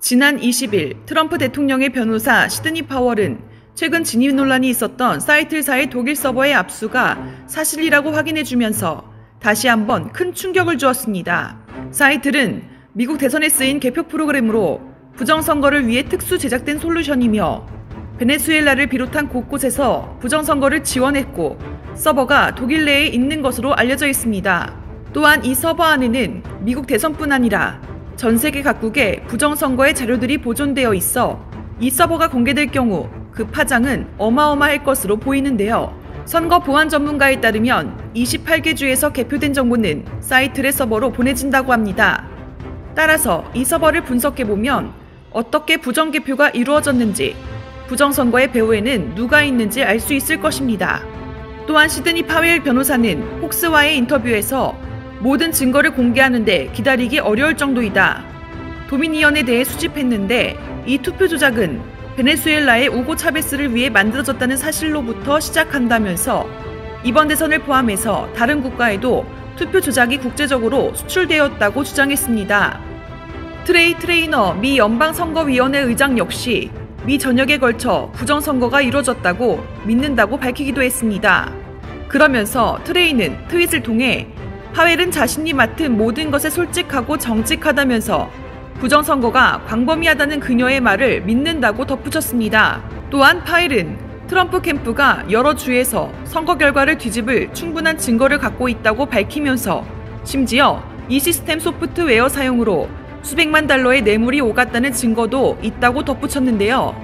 지난 20일 트럼프 대통령의 변호사 시드니 파월은 최근 진입 논란이 있었던 사이틀사의 독일 서버의 압수가 사실이라고 확인해주면서 다시 한번 큰 충격을 주었습니다. 사이틀은 미국 대선에 쓰인 개표 프로그램으로 부정선거를 위해 특수 제작된 솔루션이며 베네수엘라를 비롯한 곳곳에서 부정선거를 지원했고 서버가 독일 내에 있는 것으로 알려져 있습니다. 또한 이 서버 안에는 미국 대선뿐 아니라 전 세계 각국의 부정선거의 자료들이 보존되어 있어 이 서버가 공개될 경우 그 파장은 어마어마할 것으로 보이는데요. 선거 보안 전문가에 따르면 28개 주에서 개표된 정보는 사이틀의 서버로 보내진다고 합니다. 따라서 이 서버를 분석해보면 어떻게 부정개표가 이루어졌는지, 부정선거의 배후에는 누가 있는지 알 수 있을 것입니다. 또한 시드니 파웰 변호사는 폭스와의 인터뷰에서 모든 증거를 공개하는데 기다리기 어려울 정도이다. 도미니언에 대해 수집했는데 이 투표 조작은 베네수엘라의 우고 차베스를 위해 만들어졌다는 사실로부터 시작한다면서 이번 대선을 포함해서 다른 국가에도 투표 조작이 국제적으로 수출되었다고 주장했습니다. 트레이 트레이너 미 연방선거위원회 의장 역시 미 전역에 걸쳐 부정선거가 이루어졌다고 믿는다고 밝히기도 했습니다. 그러면서 트레이는 트윗을 통해 파웰은 자신이 맡은 모든 것에 솔직하고 정직하다면서 부정선거가 광범위하다는 그녀의 말을 믿는다고 덧붙였습니다. 또한 파웰은 트럼프 캠프가 여러 주에서 선거 결과를 뒤집을 충분한 증거를 갖고 있다고 밝히면서 심지어 이 시스템 소프트웨어 사용으로 수백만 달러의 뇌물이 오갔다는 증거도 있다고 덧붙였는데요.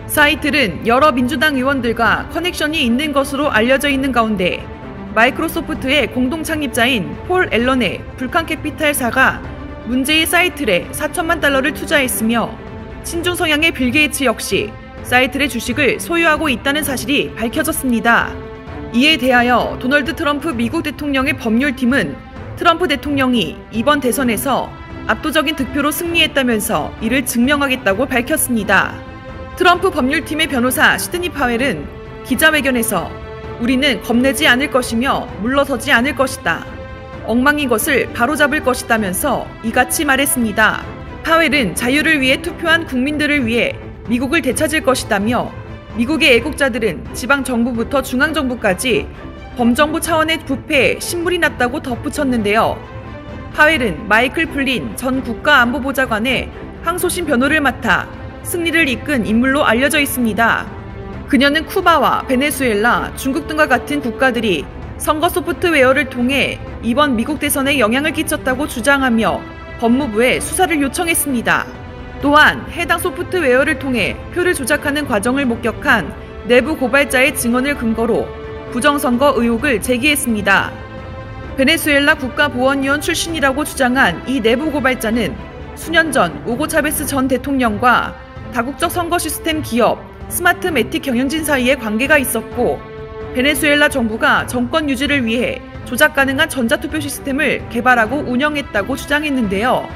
사이틀은 여러 민주당 의원들과 커넥션이 있는 것으로 알려져 있는 가운데 마이크로소프트의 공동 창립자인 폴 앨런의 불칸 캐피탈사가 문제의 사이틀에 4천만 달러를 투자했으며 친중 성향의 빌 게이츠 역시 사이틀의 주식을 소유하고 있다는 사실이 밝혀졌습니다. 이에 대하여 도널드 트럼프 미국 대통령의 법률팀은 트럼프 대통령이 이번 대선에서 압도적인 득표로 승리했다면서 이를 증명하겠다고 밝혔습니다. 트럼프 법률팀의 변호사 시드니 파웰은 기자회견에서 우리는 겁내지 않을 것이며 물러서지 않을 것이다. 엉망인 것을 바로잡을 것이다면서 이같이 말했습니다. 파웰은 자유를 위해 투표한 국민들을 위해 미국을 되찾을 것이다며 미국의 애국자들은 지방정부부터 중앙정부까지 범정부 차원의 부패에 신물이 났다고 덧붙였는데요. 파웰은 마이클 플린 전 국가안보보좌관의 항소심 변호를 맡아 승리를 이끈 인물로 알려져 있습니다. 그녀는 쿠바와 베네수엘라, 중국 등과 같은 국가들이 선거 소프트웨어를 통해 이번 미국 대선에 영향을 끼쳤다고 주장하며 법무부에 수사를 요청했습니다. 또한 해당 소프트웨어를 통해 표를 조작하는 과정을 목격한 내부 고발자의 증언을 근거로 부정선거 의혹을 제기했습니다. 베네수엘라 국가보안위원 출신이라고 주장한 이 내부 고발자는 수년 전 우고 차베스 전 대통령과 다국적 선거 시스템 기업 스마트매틱 경영진 사이에 관계가 있었고 베네수엘라 정부가 정권 유지를 위해 조작 가능한 전자투표 시스템을 개발하고 운영했다고 주장했는데요.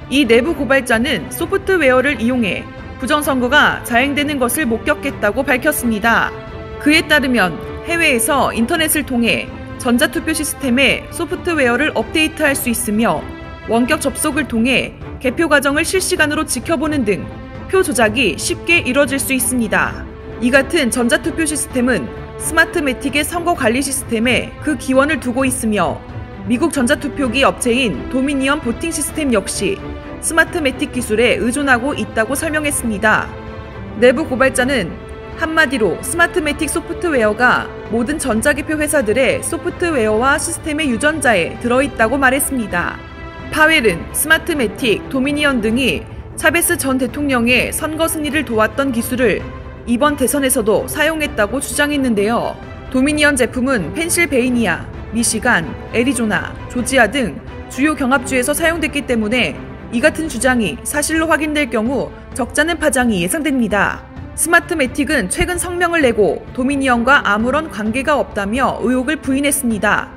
이 내부 고발자는 소프트웨어를 이용해 부정선거가 자행되는 것을 목격했다고 밝혔습니다. 그에 따르면 해외에서 인터넷을 통해 전자투표 시스템의 소프트웨어를 업데이트할 수 있으며 원격 접속을 통해 개표 과정을 실시간으로 지켜보는 등 표 조작이 쉽게 이뤄질 수 있습니다. 이 같은 전자투표 시스템은 스마트매틱의 선거 관리 시스템에 그 기원을 두고 있으며 미국 전자투표기 업체인 도미니언 보팅 시스템 역시 스마트매틱 기술에 의존하고 있다고 설명했습니다. 내부 고발자는 한마디로 스마트매틱 소프트웨어가 모든 전자개표 회사들의 소프트웨어와 시스템의 유전자에 들어있다고 말했습니다. 파웰은 스마트매틱, 도미니언 등이 차베스 전 대통령의 선거 승리를 도왔던 기술을 이번 대선에서도 사용했다고 주장했는데요. 도미니언 제품은 펜실베이니아, 미시간, 애리조나, 조지아 등 주요 경합주에서 사용됐기 때문에 이 같은 주장이 사실로 확인될 경우 적잖은 파장이 예상됩니다. 스마트매틱은 최근 성명을 내고 도미니언과 아무런 관계가 없다며 의혹을 부인했습니다.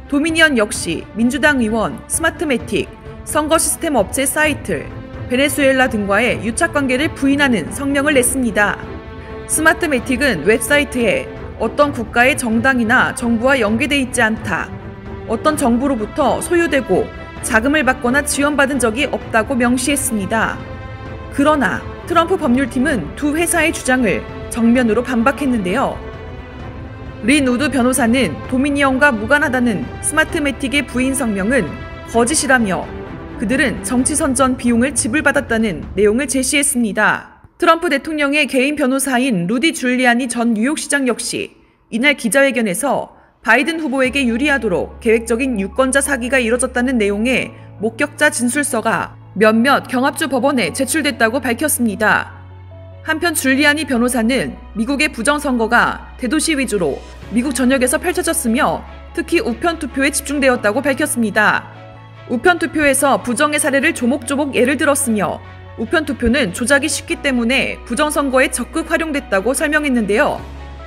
도미니언 역시 민주당 의원, 스마트매틱, 선거 시스템 업체 사이틀, 베네수엘라 등과의 유착관계를 부인하는 성명을 냈습니다. 스마트매틱은 웹사이트에 어떤 국가의 정당이나 정부와 연계돼 있지 않다, 어떤 정부로부터 소유되고 자금을 받거나 지원받은 적이 없다고 명시했습니다. 그러나 트럼프 법률팀은 두 회사의 주장을 정면으로 반박했는데요. 린 우드 변호사는 도미니언과 무관하다는 스마트매틱의 부인 성명은 거짓이라며 그들은 정치선전 비용을 지불받았다는 내용을 제시했습니다. 트럼프 대통령의 개인 변호사인 루디 줄리아니 전 뉴욕시장 역시 이날 기자회견에서 바이든 후보에게 유리하도록 계획적인 유권자 사기가 이뤄졌다는 내용의 목격자 진술서가 몇몇 경합주 법원에 제출됐다고 밝혔습니다. 한편 줄리아니 변호사는 미국의 부정선거가 대도시 위주로 미국 전역에서 펼쳐졌으며 특히 우편 투표에 집중되었다고 밝혔습니다. 우편 투표에서 부정의 사례를 조목조목 예를 들었으며 우편 투표는 조작이 쉽기 때문에 부정선거에 적극 활용됐다고 설명했는데요.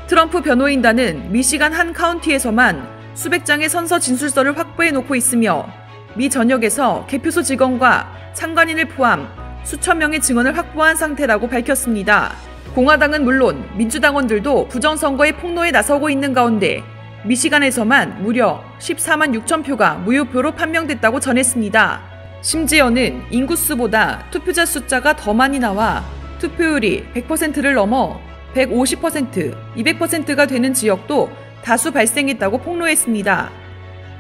트럼프 변호인단은 미시간 한 카운티에서만 수백 장의 선서 진술서를 확보해 놓고 있으며 미 전역에서 개표소 직원과 참관인을 포함 수천 명의 증언을 확보한 상태라고 밝혔습니다. 공화당은 물론 민주당원들도 부정선거의 폭로에 나서고 있는 가운데 미시간에서만 무려 14만 6천 표가 무효표로 판명됐다고 전했습니다. 심지어는 인구수보다 투표자 숫자가 더 많이 나와 투표율이 100%를 넘어 150%, 200%가 되는 지역도 다수 발생했다고 폭로했습니다.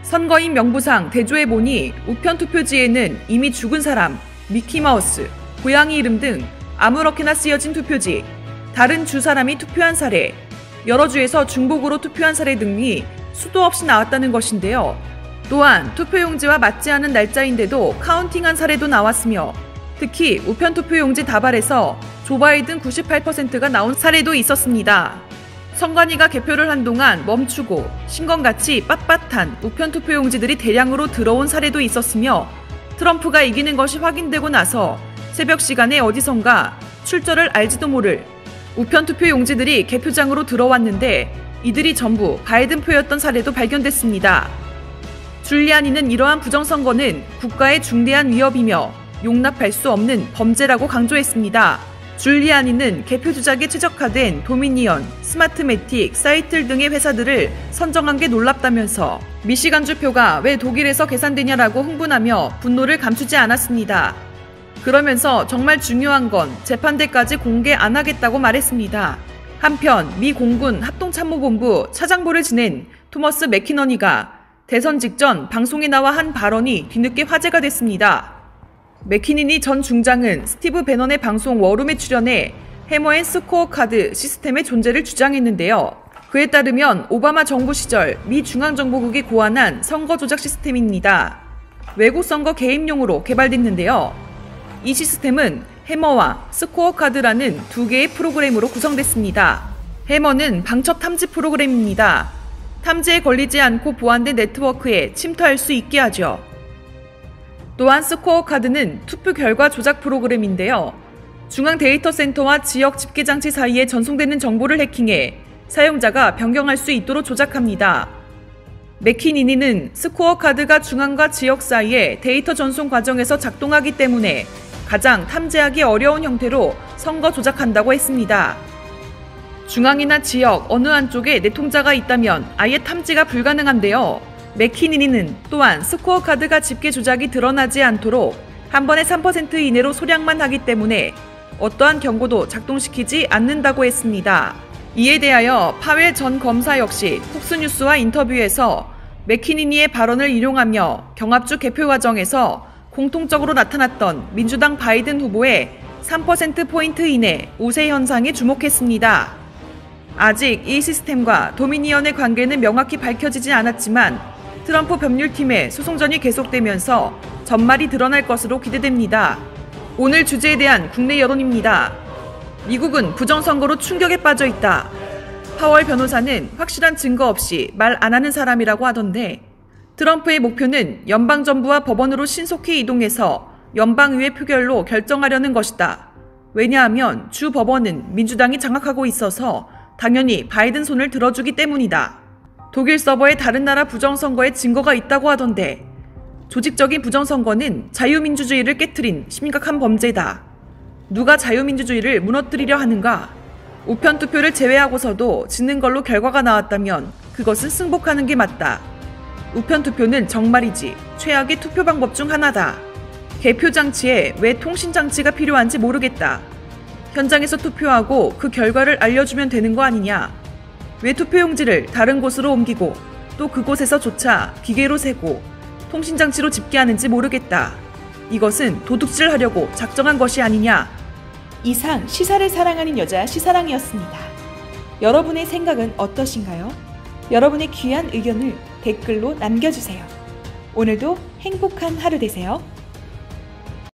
선거인 명부상 대조해보니 우편 투표지에는 이미 죽은 사람, 미키마우스, 고양이 이름 등 아무렇게나 쓰여진 투표지, 다른 주 사람이 투표한 사례, 여러 주에서 중복으로 투표한 사례 등이 수도 없이 나왔다는 것인데요. 또한 투표용지와 맞지 않은 날짜인데도 카운팅한 사례도 나왔으며 특히 우편 투표용지 다발에서 조 바이든 98%가 나온 사례도 있었습니다. 선관위가 개표를 한 동안 멈추고 신건같이 빳빳한 우편 투표용지들이 대량으로 들어온 사례도 있었으며 트럼프가 이기는 것이 확인되고 나서 새벽 시간에 어디선가 출처를 알지도 모를 우편 투표 용지들이 개표장으로 들어왔는데 이들이 전부 바이든 표였던 사례도 발견됐습니다. 줄리아니는 이러한 부정선거는 국가의 중대한 위협이며 용납할 수 없는 범죄라고 강조했습니다. 줄리아니는 개표 조작에 최적화된 도미니언, 스마트매틱, 사이틀 등의 회사들을 선정한 게 놀랍다면서 미시간주 표가 왜 독일에서 계산되냐라고 흥분하며 분노를 감추지 않았습니다. 그러면서 정말 중요한 건 재판대까지 공개 안 하겠다고 말했습니다. 한편 미 공군 합동참모본부 차장보를 지낸 토머스 맥키너니가 대선 직전 방송에 나와 한 발언이 뒤늦게 화제가 됐습니다. 맥키니니 전 중장은 스티브 배넌의 방송 워룸에 출연해 해머앤스코어 카드 시스템의 존재를 주장했는데요. 그에 따르면 오바마 정부 시절 미 중앙정보국이 고안한 선거 조작 시스템입니다. 외국 선거 개입용으로 개발됐는데요. 이 시스템은 해머와 스코어 카드라는 두 개의 프로그램으로 구성됐습니다. 해머는 방첩 탐지 프로그램입니다. 탐지에 걸리지 않고 보안된 네트워크에 침투할 수 있게 하죠. 또한 스코어 카드는 투표 결과 조작 프로그램인데요. 중앙 데이터 센터와 지역 집계 장치 사이에 전송되는 정보를 해킹해 사용자가 변경할 수 있도록 조작합니다. 맥키니니는 스코어 카드가 중앙과 지역 사이에 데이터 전송 과정에서 작동하기 때문에 가장 탐지하기 어려운 형태로 선거 조작한다고 했습니다. 중앙이나 지역 어느 한쪽에 내통자가 있다면 아예 탐지가 불가능한데요. 맥키니니는 또한 스코어 카드가 집계 조작이 드러나지 않도록 한 번에 3% 이내로 소량만 하기 때문에 어떠한 경고도 작동시키지 않는다고 했습니다. 이에 대하여 파웰 전 검사 역시 폭스뉴스와 인터뷰에서 맥키니니의 발언을 인용하며 경합주 개표 과정에서 공통적으로 나타났던 민주당 바이든 후보의 3%포인트 이내 우세 현상에 주목했습니다. 아직 이 시스템과 도미니언의 관계는 명확히 밝혀지지 않았지만 트럼프 법률팀의 소송전이 계속되면서 전말이 드러날 것으로 기대됩니다. 오늘 주제에 대한 국내 여론입니다. 미국은 부정선거로 충격에 빠져 있다. 파월 변호사는 확실한 증거 없이 말 안 하는 사람이라고 하던데 트럼프의 목표는 연방정부와 법원으로 신속히 이동해서 연방의회 표결로 결정하려는 것이다. 왜냐하면 주 법원은 민주당이 장악하고 있어서 당연히 바이든 손을 들어주기 때문이다. 독일 서버에 다른 나라 부정선거에 증거가 있다고 하던데 조직적인 부정선거는 자유민주주의를 깨트린 심각한 범죄다. 누가 자유민주주의를 무너뜨리려 하는가? 우편 투표를 제외하고서도 지는 걸로 결과가 나왔다면 그것은 승복하는 게 맞다. 우편 투표는 정말이지 최악의 투표 방법 중 하나다. 개표 장치에 왜 통신 장치가 필요한지 모르겠다. 현장에서 투표하고 그 결과를 알려주면 되는 거 아니냐. 왜 투표용지를 다른 곳으로 옮기고 또 그곳에서조차 기계로 세고 통신 장치로 집계하는지 모르겠다. 이것은 도둑질을 하려고 작정한 것이 아니냐. 이상 시사를 사랑하는 여자 시사랑이었습니다. 여러분의 생각은 어떠신가요? 여러분의 귀한 의견을 댓글로 남겨주세요. 오늘도 행복한 하루 되세요.